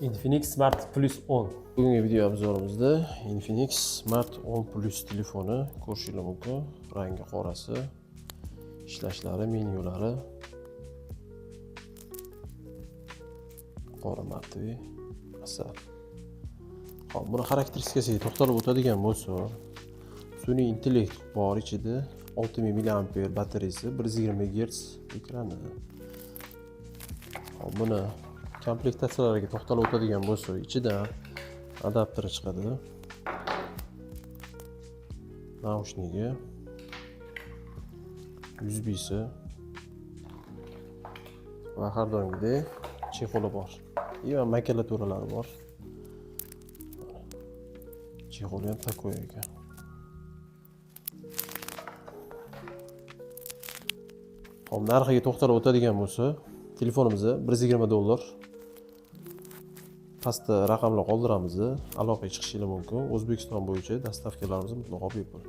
Infinix Smart Plus 10. Bugungi video obzorimizda Infinix Smart 10 Plus telefoni ko'rishingiz mumkin. Rangi qorasi, ishlashlari, menyulari qora matli asal. Hop, buni xarakteristikasiga to'xtalib o'tadigan bo'lsak, sun'iy intellekt bor ichida, 6000 mAh batareyasi, 120 Hz ekrani. Hop, buni komplektatsiyalariga to'xtalib o'tadigan bo'lsak, ichidan adapteri chiqadi. Naushnigi, USB'si va har doimgidek chexoli bor. Va makulaturalari bor. Chexoli ham takoy ekan. Hop, narxiga to'xtalib o'tadigan bo'lsa, telefonimizni $120. Pastda raqamlar qoldiramiz. Aloqaga chiqishingiz mumkin. O'zbekiston bo'yicha dastavkalarimiz mutlaqo bepul.